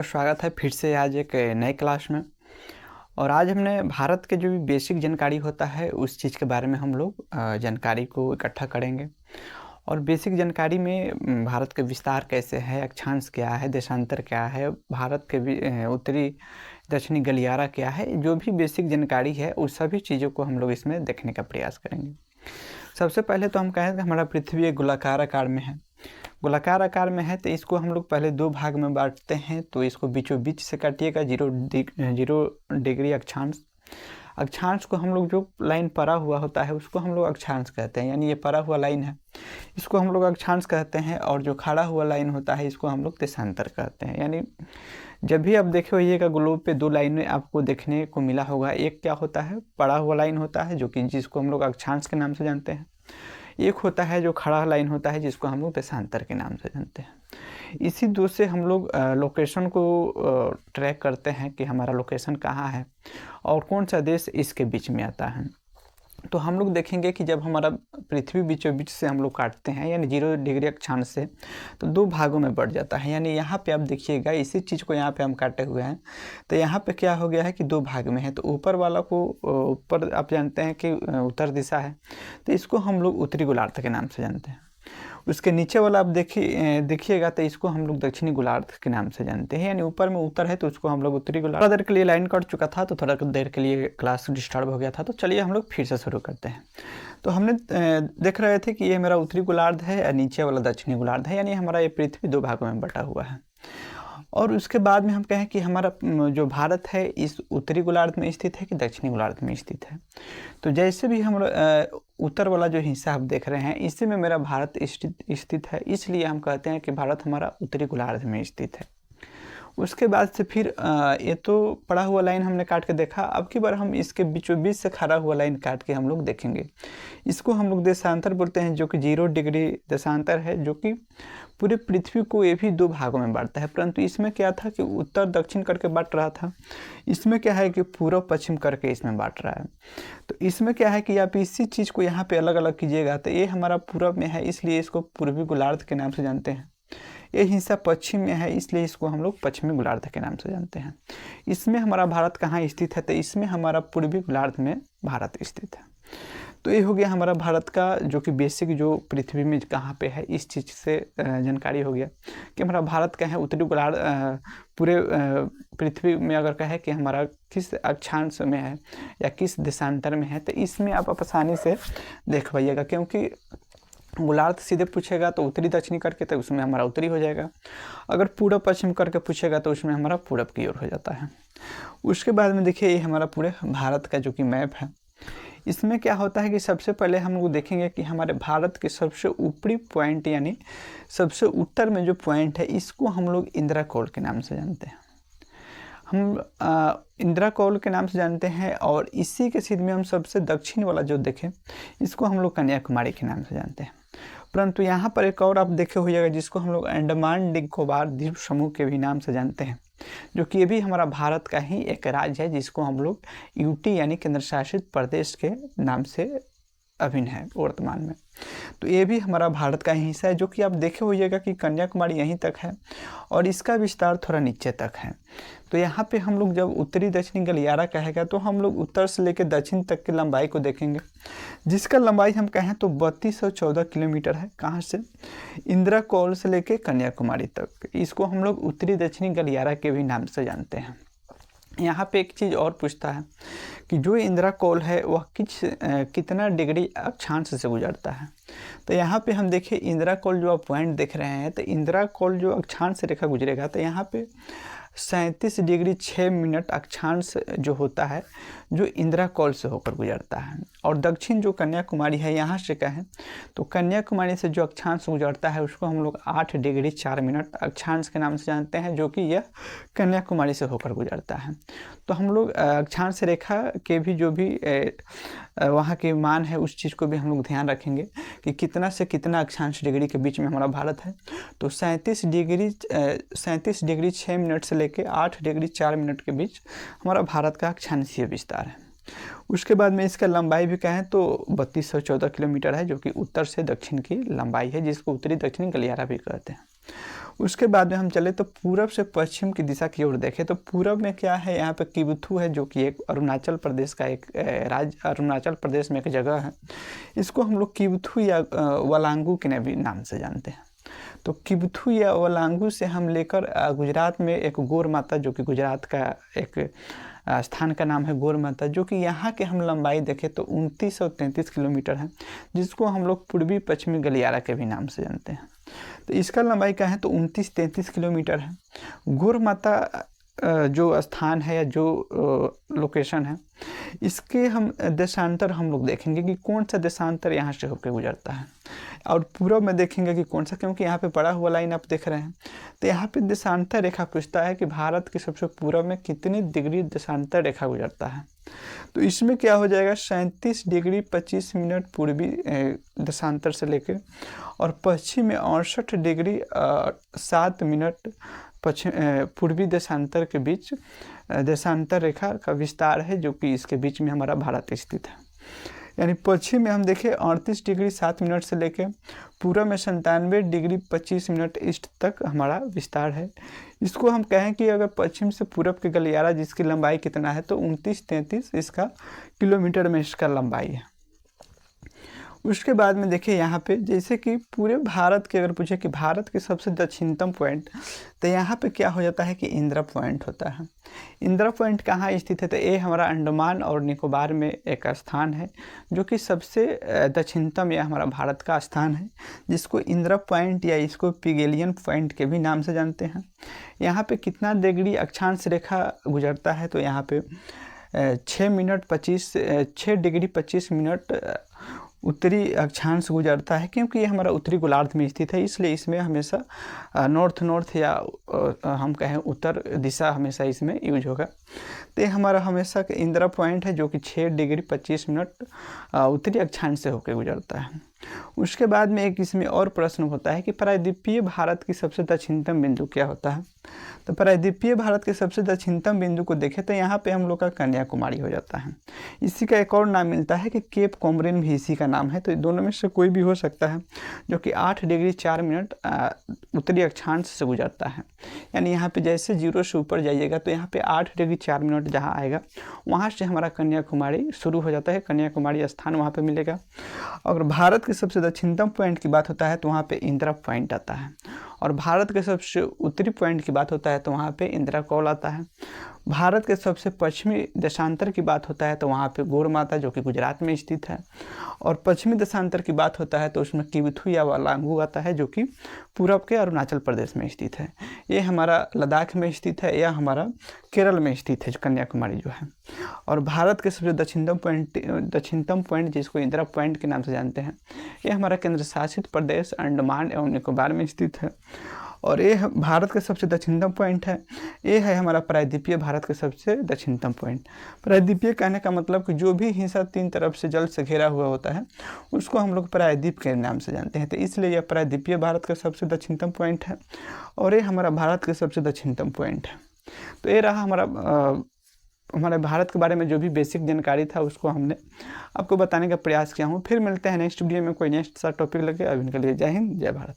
स्वागत है फिर से आज एक नए क्लास में। और आज हमने भारत के जो भी बेसिक जानकारी होता है उस चीज़ के बारे में हम लोग जानकारी को इकट्ठा करेंगे। और बेसिक जानकारी में भारत के विस्तार कैसे है, अक्षांश क्या है, देशांतर क्या है, भारत के उत्तरी दक्षिणी गलियारा क्या है, जो भी बेसिक जानकारी है उस सभी चीज़ों को हम लोग इसमें देखने का प्रयास करेंगे। सबसे पहले तो हम कहें कि हमारा पृथ्वी एक गोलाकार आकार में है। गोलाकार आकार में है तो इसको हम लोग पहले दो भाग में बांटते हैं। तो इसको बीचों बीच से काटिएगा, जीरो डिग्री अक्षांश। अक्षांश को हम लोग जो लाइन परा हुआ होता है उसको हम लोग अक्षांश कहते हैं, यानी ये परा हुआ लाइन है इसको हम लोग अक्षांश कहते हैं। और जो खड़ा हुआ लाइन होता है इसको हम लोग देशांतर कहते हैं। यानी जब भी आप देखे होइएगा ग्लोब पे दो लाइनें आपको देखने को मिला होगा। एक क्या होता है, पड़ा हुआ लाइन होता है जो कि जिसको हम लोग अक्षांश के नाम से जानते हैं। एक होता है जो खड़ा लाइन होता है जिसको हम लोग देशांतर के नाम से जानते हैं। इसी दो से हम लोग लोकेशन को ट्रैक करते हैं कि हमारा लोकेशन कहाँ है और कौन सा देश इसके बीच में आता है। तो हम लोग देखेंगे कि जब हमारा पृथ्वी बीचों बीच से हम लोग काटते हैं यानी 0 डिग्री अक्षांश से, तो दो भागों में बढ़ जाता है। यानी यहाँ पे आप देखिएगा इसी चीज़ को यहाँ पे हम काटे हुए हैं तो यहाँ पे क्या हो गया है कि दो भाग में है। तो ऊपर वाला को ऊपर आप जानते हैं कि उत्तर दिशा है तो इसको हम लोग उत्तरी गोलार्ध के नाम से जानते हैं। उसके नीचे वाला आप देखिएगा तो इसको हम लोग दक्षिणी गोलार्ध के नाम से जानते हैं। यानी ऊपर में उत्तर है तो उसको हम लोग उत्तरी गोलार्ध। थोड़ा देर के लिए लाइन कट चुका था तो थोड़ा देर के लिए क्लास डिस्टर्ब हो गया था, तो चलिए हम लोग फिर से शुरू करते हैं। तो हमने देख रहे थे कि ये मेरा उत्तरी गोलार्ध है और नीचे वाला दक्षिणी गोलार्ध है, यानी हमारा ये पृथ्वी दो भागों में बटा हुआ है। और उसके बाद में हम कहें कि हमारा जो भारत है इस उत्तरी गोलार्ध में स्थित है कि दक्षिणी गोलार्ध में स्थित है। तो जैसे भी हम उत्तर वाला जो हिस्सा आप देख रहे हैं इसी में मेरा भारत स्थित है, इसलिए हम कहते हैं कि भारत हमारा उत्तरी गोलार्ध में स्थित है। उसके बाद से फिर ये तो पड़ा हुआ लाइन हमने काट के देखा। अब की बार हम इसके बीचों बीच से खड़ा हुआ लाइन काट के हम लोग देखेंगे। इसको हम लोग देशांतर बोलते हैं, जो कि 0 डिग्री देशांतर है, जो कि पूरे पृथ्वी को ये भी दो भागों में बांटता है। परंतु इसमें क्या था कि उत्तर दक्षिण करके बांट रहा था, इसमें क्या है कि पूर्व पश्चिम करके इसमें बांट रहा है। तो इसमें क्या है कि आप इसी चीज़ को यहाँ पे अलग अलग कीजिएगा तो ये हमारा पूर्व में है इसलिए इसको पूर्वी गोलार्ध के नाम से जानते हैं। ये हिस्सा पश्चिम में है इसलिए इसको हम लोग पश्चिमी गोलार्ध के नाम से जानते हैं। इसमें हमारा भारत कहाँ स्थित है, तो इसमें हमारा पूर्वी गोलार्ध में भारत स्थित है। तो ये हो गया हमारा भारत का जो कि बेसिक जो पृथ्वी में कहाँ पे है इस चीज़ से जानकारी हो गया कि हमारा भारत का है उत्तरी गोलार्ध। पूरे पृथ्वी में अगर कहे कि हमारा किस अक्षांश में है या किस देशांतर में है तो इसमें आप आसानी से देख पाइएगा, क्योंकि गोलार्ध सीधे पूछेगा तो उत्तरी दक्षिणी करके तो उसमें हमारा उत्तरी हो जाएगा। अगर पूर्व पश्चिम करके पूछेगा तो उसमें हमारा पूरब की ओर हो जाता है। उसके बाद में देखिए ये हमारा पूरे भारत का जो कि मैप है। इसमें क्या होता है कि सबसे पहले हम लोग देखेंगे कि हमारे भारत के सबसे ऊपरी पॉइंट यानी सबसे उत्तर में जो पॉइंट है इसको हम लोग इंदिरा कौल के नाम से जानते हैं। हम इंदिरा कौल के नाम से जानते हैं। और इसी के सीध में हम सबसे दक्षिण वाला जो देखें इसको हम लोग कन्याकुमारी के नाम से जानते हैं। परंतु यहाँ पर एक और आप देखे होइएगा जिसको हम लोग अंडमान निकोबार द्वीप समूह के भी नाम से जानते हैं, जो कि ये भी हमारा भारत का ही एक राज्य है जिसको हम लोग यूटी यानी केंद्र शासित प्रदेश के नाम से अभिन्न है वर्तमान में। तो ये भी हमारा भारत का ही हिस्सा है, जो कि आप देखे होइएगा कि कन्याकुमारी यहीं तक है और इसका विस्तार थोड़ा नीचे तक है। तो यहाँ पे हम लोग जब उत्तरी दक्षिणी गलियारा कहेगा तो हम लोग उत्तर से लेकर दक्षिण तक की लंबाई को देखेंगे, जिसका लंबाई हम कहें तो 3214 किलोमीटर है। कहाँ से, इंदिरा कौल से लेकर कन्याकुमारी तक। इसको हम लोग उत्तरी दक्षिणी गलियारा के भी नाम से जानते हैं। यहाँ पे एक चीज़ और पूछता है कि जो इंदिरा कौल है वह कितना डिग्री अक्षांश से गुजरता है। तो यहाँ पे हम देखिए इंदिरा कौल जो आप पॉइंट देख रहे हैं तो इंदिरा कौल जो अक्षांश रेखा गुजरेगा तो यहाँ पे 37 डिग्री 6 मिनट अक्षांश जो होता है जो इंदिरा कौल से होकर गुजरता है। और दक्षिण जो कन्याकुमारी है यहाँ से कहें तो कन्याकुमारी से जो अक्षांश गुजरता है उसको हम लोग 8 डिग्री 4 मिनट अक्षांश के नाम से जानते हैं, जो कि यह कन्याकुमारी से होकर गुजरता है। तो हम लोग अक्षांश रेखा के भी जो भी वहाँ के मान है उस चीज़ को भी हम लोग ध्यान रखेंगे कि कितना से कितना अक्षांश डिग्री के बीच में हमारा भारत है। तो 37 डिग्री 6 मिनट से लेकर 8 डिग्री 4 मिनट के बीच हमारा भारत का अक्षांशीय विस्तार है। उसके बाद में इसका लंबाई भी कहें तो 3214 किलोमीटर है, जो कि उत्तर से दक्षिण की लंबाई है, जिसको उत्तरी दक्षिणी गलियारा भी कहते हैं। उसके बाद में हम चले तो पूरब से पश्चिम की दिशा की ओर देखें तो पूरब में क्या है, यहाँ पे किबुथु है जो कि एक अरुणाचल प्रदेश का एक राज्य, अरुणाचल प्रदेश में एक जगह है। इसको हम लोग किबुथु या वलांगू के भी नाम से जानते हैं। तो किबुथु या वलांगू से हम लेकर गुजरात में एक गौर माता, जो कि गुजरात का एक स्थान का नाम है गौर माता, जो कि यहाँ के हम लंबाई देखें तो 2933 किलोमीटर है, जिसको हम लोग पूर्वी पश्चिमी गलियारा के भी नाम से जानते हैं। तो इसका लंबाई क्या है तो 2933 किलोमीटर है। गौर माता जो स्थान है या जो लोकेशन है, इसके हम देशांतर हम लोग देखेंगे कि कौन सा देशांतर यहाँ से होकर गुजरता है, और पूर्व में देखेंगे कि कौन सा, क्योंकि यहाँ पे पड़ा हुआ लाइन आप देख रहे हैं। तो यहाँ पे देशांतर रेखा पूछता है कि भारत के सबसे पूर्व में कितनी डिग्री देशांतर रेखा गुजरता है। तो इसमें क्या हो जाएगा, 37 डिग्री 25 मिनट पूर्वी देशांतर से लेकर और पश्चिम में 68 डिग्री 7 मिनट पूर्वी देशांतर के बीच देशांतर रेखा का विस्तार है, जो कि इसके बीच में हमारा भारत स्थित है। यानी पश्चिम में हम देखें 38 डिग्री 7 मिनट से लेकर पूर्व में 97 डिग्री 25 मिनट ईस्ट तक हमारा विस्तार है। इसको हम कहें कि अगर पश्चिम से पूरब के गलियारा जिसकी लंबाई कितना है तो 2933 इसका किलोमीटर में इसका लंबाई है। उसके बाद में देखिए यहाँ पे जैसे कि पूरे भारत के अगर पूछे कि भारत के सबसे दक्षिणतम पॉइंट, तो यहाँ पे क्या हो जाता है कि इंदिरा पॉइंट होता है। इंदिरा पॉइंट कहाँ स्थित है, तो ये हमारा अंडमान और निकोबार में एक स्थान है, जो कि सबसे दक्षिणतम यह हमारा भारत का स्थान है, जिसको इंदिरा पॉइंट या इसको पिगेलियन पॉइंट के भी नाम से जानते हैं। यहाँ पे कितना डिग्री अक्षांश रेखा गुजरता है, तो यहाँ पे 6 डिग्री 25 मिनट उत्तरी अक्षांश गुजरता है, क्योंकि ये हमारा उत्तरी गोलार्ध में स्थित है, इसलिए इसमें हमेशा नॉर्थ या हम कहें उत्तर दिशा हमेशा इसमें यूज होगा। तो ये हमारा हमेशा का इंदिरा पॉइंट है, जो कि 6 डिग्री 25 मिनट उत्तरी अक्षांश से होकर गुजरता है। उसके बाद में एक इसमें और प्रश्न होता है कि प्रायद्वीपीय भारत की सबसे दक्षिणतम बिंदु क्या होता है। तो प्रायद्वीपीय भारत के सबसे दक्षिणतम बिंदु को देखें तो यहाँ पे हम लोग का कन्याकुमारी हो जाता है। इसी का एक और नाम मिलता है कि केप कॉमरिन भी इसी का नाम है। तो दोनों में से कोई भी हो सकता है, जो कि 8 डिग्री 4 मिनट उत्तरी अक्षांश से गुजरता है। यानी यहाँ पे जैसे 0 से ऊपर जाइएगा तो यहाँ पे 8 डिग्री 4 मिनट जहाँ आएगा वहाँ से हमारा कन्याकुमारी शुरू हो जाता है, कन्याकुमारी स्थान वहाँ पे मिलेगा। अगर भारत के सबसे दक्षिणतम पॉइंट की बात होता है तो वहाँ पे इंदिरा पॉइंट आता है, और भारत के सबसे उत्तरी पॉइंट की बात होता है तो वहाँ पे इंदिरा कौल आता है। भारत के सबसे पश्चिमी देशांतर की बात होता है तो वहाँ पे गौर माता, जो कि गुजरात में स्थित है, और पश्चिमी देशांतर की बात होता है तो उसमें किबुथु या वलांगू आता है, जो कि पूरब के अरुणाचल प्रदेश में स्थित है। ये हमारा लद्दाख में स्थित है, या हमारा केरल में स्थित है जो कन्याकुमारी जो है। और भारत के सबसे दक्षिणतम पॉइंट जिसको इंदिरा पॉइंट के नाम से जानते हैं, ये हमारा केंद्र शासित प्रदेश अंडमान एवं निकोबार में स्थित है। और ये भारत का सबसे दक्षिणतम पॉइंट है, ये है हमारा प्रायद्वीपीय भारत का सबसे दक्षिणतम पॉइंट। प्रायद्वीपीय कहने का मतलब कि जो भी हिस्सा 3 तरफ से जल से घिरा हुआ होता है उसको हम लोग प्रायद्वीप के नाम से जानते हैं। तो इसलिए यह प्रायद्वीपीय भारत का सबसे दक्षिणतम पॉइंट है, और ये हमारा भारत का सबसे दक्षिणतम पॉइंट है। तो ये रहा हमारे भारत के बारे में जो भी बेसिक जानकारी था उसको हमने आपको बताने का प्रयास किया हूँ। फिर मिलते हैं नेक्स्ट वीडियो में कोई नेक्स्ट सा टॉपिक लगे। अभी इनके लिए जय हिंद, जय भारत।